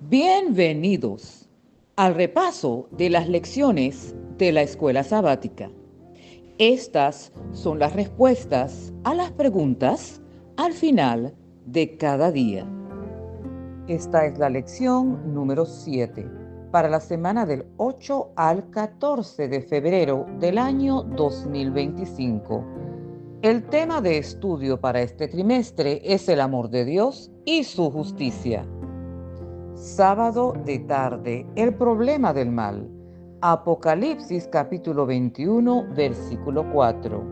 Bienvenidos al repaso de las lecciones de la escuela sabática. Estas son las respuestas a las preguntas al final de cada día. Esta es la lección número 7 para la semana del 8 al 14 de febrero del año 2025. El tema de estudio para este trimestre es el amor de Dios y su justicia. Sábado de tarde, el problema del mal. Apocalipsis capítulo 21, versículo 4.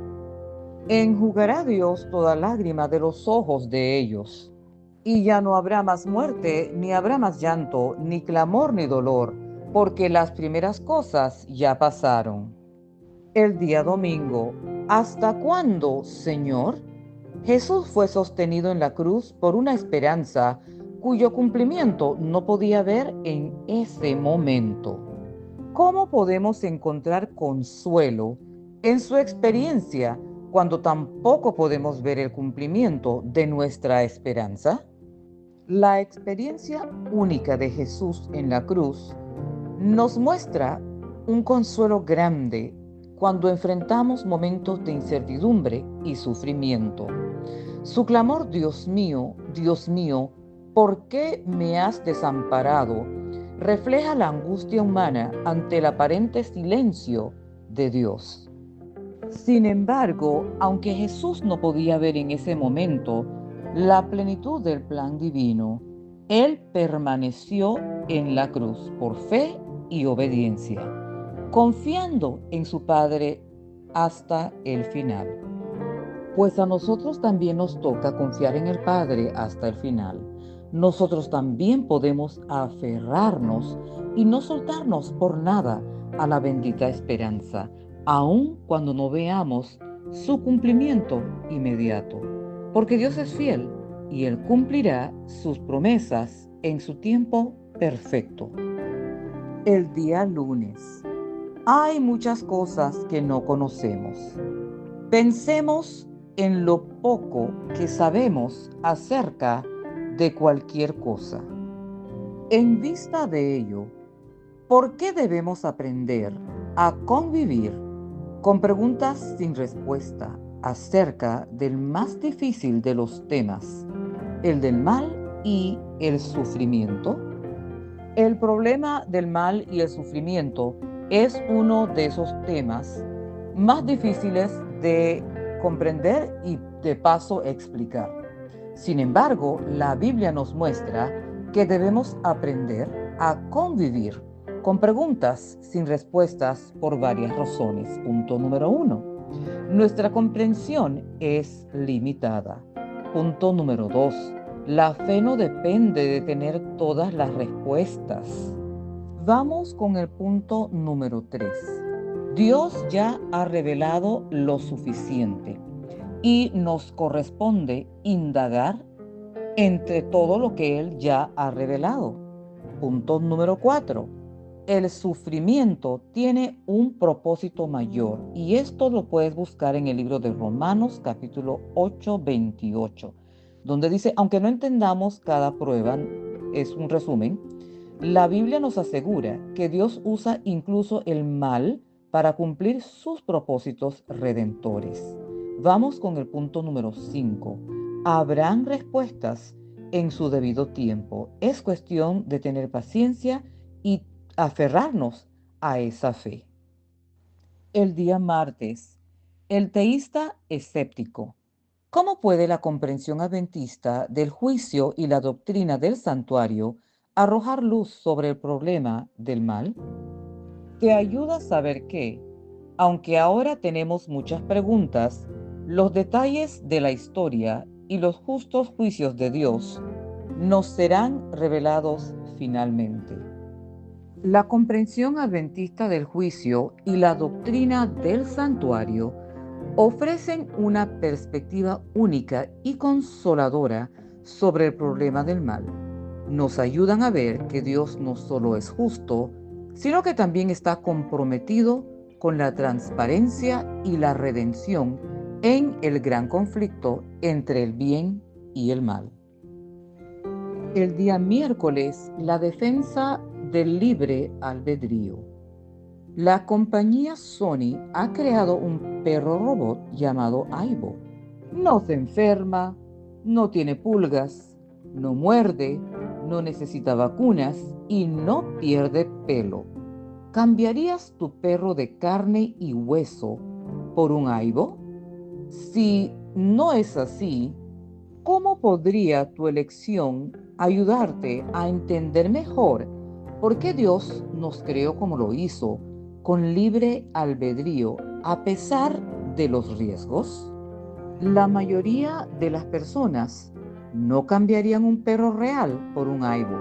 Enjugará Dios toda lágrima de los ojos de ellos. Y ya no habrá más muerte, ni habrá más llanto, ni clamor, ni dolor, porque las primeras cosas ya pasaron. El día domingo. ¿Hasta cuándo, Señor? Jesús fue sostenido en la cruz por una esperanza cuyo cumplimiento no podía ver en ese momento. ¿Cómo podemos encontrar consuelo en su experiencia cuando tampoco podemos ver el cumplimiento de nuestra esperanza? La experiencia única de Jesús en la cruz nos muestra un consuelo grande cuando enfrentamos momentos de incertidumbre y sufrimiento. Su clamor, Dios mío, ¿por qué me has desamparado?, refleja la angustia humana ante el aparente silencio de Dios. Sin embargo, aunque Jesús no podía ver en ese momento la plenitud del plan divino, Él permaneció en la cruz por fe y obediencia, confiando en su Padre hasta el final. Pues a nosotros también nos toca confiar en el Padre hasta el final. Nosotros también podemos aferrarnos y no soltarnos por nada a la bendita esperanza, aun cuando no veamos su cumplimiento inmediato. Porque Dios es fiel y Él cumplirá sus promesas en su tiempo perfecto. El día lunes. Hay muchas cosas que no conocemos. Pensemos en lo poco que sabemos acerca de cualquier cosa. En vista de ello, ¿por qué debemos aprender a convivir con preguntas sin respuesta acerca del más difícil de los temas, el del mal y el sufrimiento? El problema del mal y el sufrimiento es uno de esos temas más difíciles de comprender y de paso explicar. Sin embargo, la Biblia nos muestra que debemos aprender a convivir con preguntas sin respuestas por varias razones. Punto número 1. Nuestra comprensión es limitada. Punto número 2. La fe no depende de tener todas las respuestas. Vamos con el punto número 3. Dios ya ha revelado lo suficiente y nos corresponde indagar entre todo lo que Él ya ha revelado. Punto número 4. El sufrimiento tiene un propósito mayor y esto lo puedes buscar en el libro de Romanos capítulo 8, 28, donde dice, aunque no entendamos cada prueba, es un resumen, la Biblia nos asegura que Dios usa incluso el mal para cumplir sus propósitos redentores. Vamos con el punto número 5. Habrán respuestas en su debido tiempo. Es cuestión de tener paciencia y aferrarnos a esa fe. El día martes. El teísta escéptico. ¿Cómo puede la comprensión adventista del juicio y la doctrina del santuario arrojar luz sobre el problema del mal? Te ayuda a saber que, aunque ahora tenemos muchas preguntas, los detalles de la historia y los justos juicios de Dios nos serán revelados finalmente. La comprensión adventista del juicio y la doctrina del santuario ofrecen una perspectiva única y consoladora sobre el problema del mal. Nos ayudan a ver que Dios no solo es justo, sino que también está comprometido con la transparencia y la redención en el gran conflicto entre el bien y el mal. El día miércoles, la defensa del libre albedrío. La compañía Sony ha creado un perro robot llamado Aibo. No se enferma, no tiene pulgas, no muerde, no necesita vacunas y no pierde pelo. ¿Cambiarías tu perro de carne y hueso por un Aibo? Si no es así, ¿cómo podría tu elección ayudarte a entender mejor por qué Dios nos creó como lo hizo, con libre albedrío, a pesar de los riesgos? La mayoría de las personas no cambiarían un perro real por un Aibo,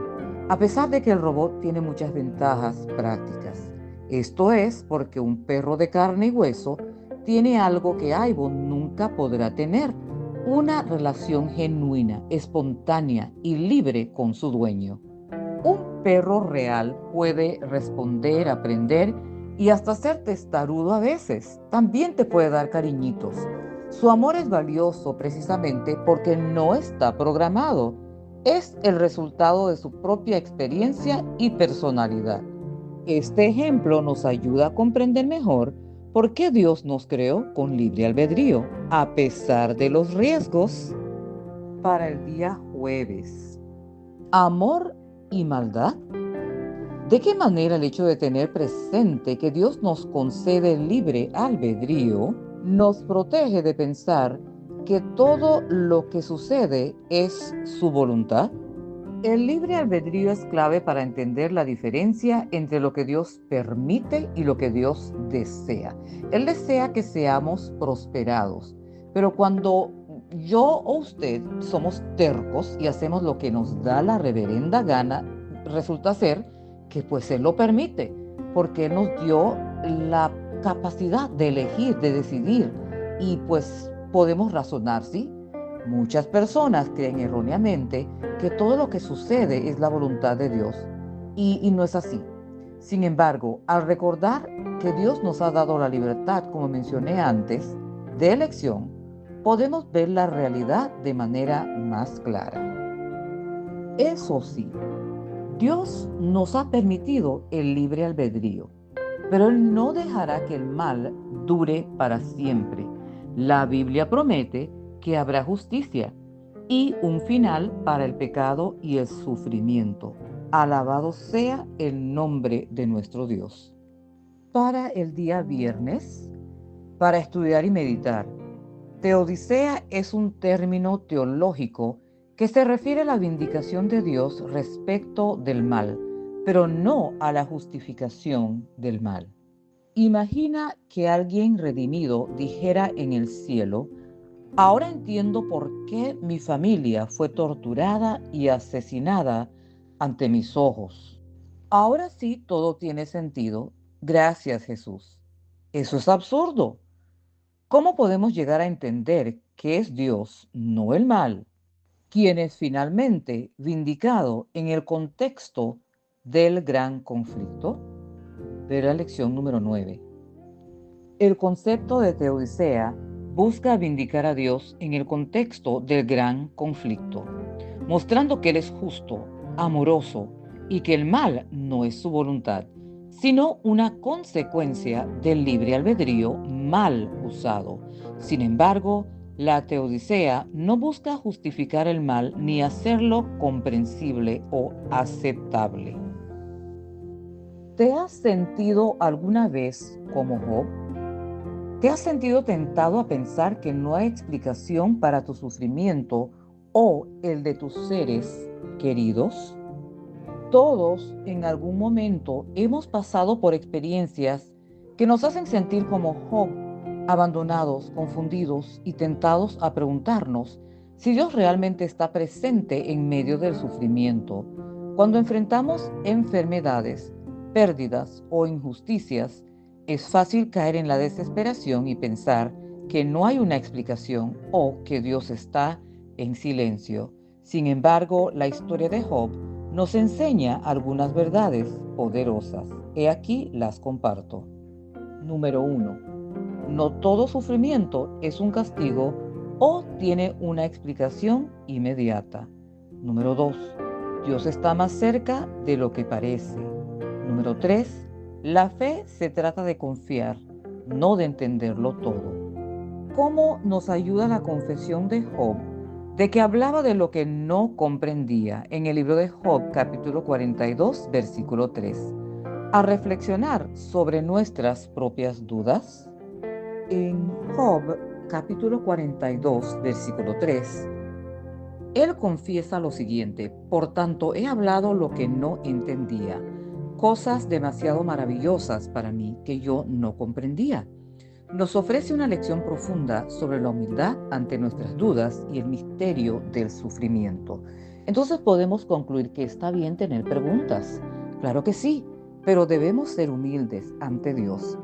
a pesar de que el robot tiene muchas ventajas prácticas. Esto es porque un perro de carne y hueso tiene algo que Aibo nunca podrá tener: una relación genuina, espontánea y libre con su dueño. Un perro real puede responder, aprender y hasta ser testarudo a veces. También te puede dar cariñitos. Su amor es valioso precisamente porque no está programado. Es el resultado de su propia experiencia y personalidad. Este ejemplo nos ayuda a comprender mejor por qué Dios nos creó con libre albedrío, a pesar de los riesgos. Para el día jueves. Amor y maldad. ¿De qué manera el hecho de tener presente que Dios nos concede libre albedrío nos protege de pensar que todo lo que sucede es su voluntad? El libre albedrío es clave para entender la diferencia entre lo que Dios permite y lo que Dios desea. Él desea que seamos prosperados, pero cuando yo o usted somos tercos y hacemos lo que nos da la reverenda gana, resulta ser que pues Él lo permite, porque Él nos dio la capacidad de elegir, de decidir, y pues podemos razonar, ¿sí? Muchas personas creen erróneamente que todo lo que sucede es la voluntad de Dios, y no es así. Sin embargo, al recordar que Dios nos ha dado la libertad, como mencioné antes, de elección, podemos ver la realidad de manera más clara. Eso sí, Dios nos ha permitido el libre albedrío, pero Él no dejará que el mal dure para siempre. La Biblia promete que habrá justicia y un final para el pecado y el sufrimiento. Alabado sea el nombre de nuestro Dios. Para el día viernes, para estudiar y meditar. Teodicea es un término teológico que se refiere a la vindicación de Dios respecto del mal, pero no a la justificación del mal. Imagina que alguien redimido dijera en el cielo: ahora entiendo por qué mi familia fue torturada y asesinada ante mis ojos. Ahora sí todo tiene sentido. Gracias, Jesús. Eso es absurdo. ¿Cómo podemos llegar a entender que es Dios, no el mal, quien es finalmente vindicado en el contexto del gran conflicto? Ve la lección número 9. El concepto de teodicea busca vindicar a Dios en el contexto del gran conflicto, mostrando que Él es justo, amoroso y que el mal no es su voluntad, sino una consecuencia del libre albedrío mal usado. Sin embargo, la teodicea no busca justificar el mal ni hacerlo comprensible o aceptable. ¿Te has sentido alguna vez como Job? ¿Te has sentido tentado a pensar que no hay explicación para tu sufrimiento o el de tus seres queridos? Todos en algún momento hemos pasado por experiencias que nos hacen sentir como Job, abandonados, confundidos y tentados a preguntarnos si Dios realmente está presente en medio del sufrimiento. Cuando enfrentamos enfermedades, pérdidas o injusticias, es fácil caer en la desesperación y pensar que no hay una explicación o que Dios está en silencio. Sin embargo, la historia de Job nos enseña algunas verdades poderosas. He aquí las comparto. Número 1. No todo sufrimiento es un castigo o tiene una explicación inmediata. Número 2. Dios está más cerca de lo que parece. Número 3. La fe se trata de confiar, no de entenderlo todo. ¿Cómo nos ayuda la confesión de Job de que hablaba de lo que no comprendía en el libro de Job, capítulo 42, versículo 3? A reflexionar sobre nuestras propias dudas. En Job, capítulo 42, versículo 3, él confiesa lo siguiente: por tanto, he hablado lo que no entendía, cosas demasiado maravillosas para mí que yo no comprendía. Nos ofrece una lección profunda sobre la humildad ante nuestras dudas y el misterio del sufrimiento. Entonces podemos concluir que está bien tener preguntas. Claro que sí, pero debemos ser humildes ante Dios.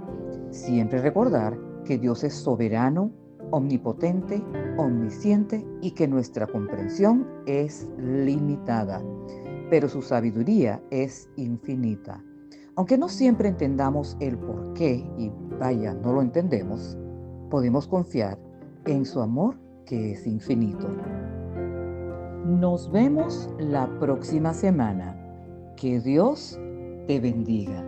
Siempre recordar que Dios es soberano, omnipotente, omnisciente y que nuestra comprensión es limitada, pero su sabiduría es infinita. Aunque no siempre entendamos el por qué, y vaya, no lo entendemos, podemos confiar en su amor que es infinito. Nos vemos la próxima semana. Que Dios te bendiga.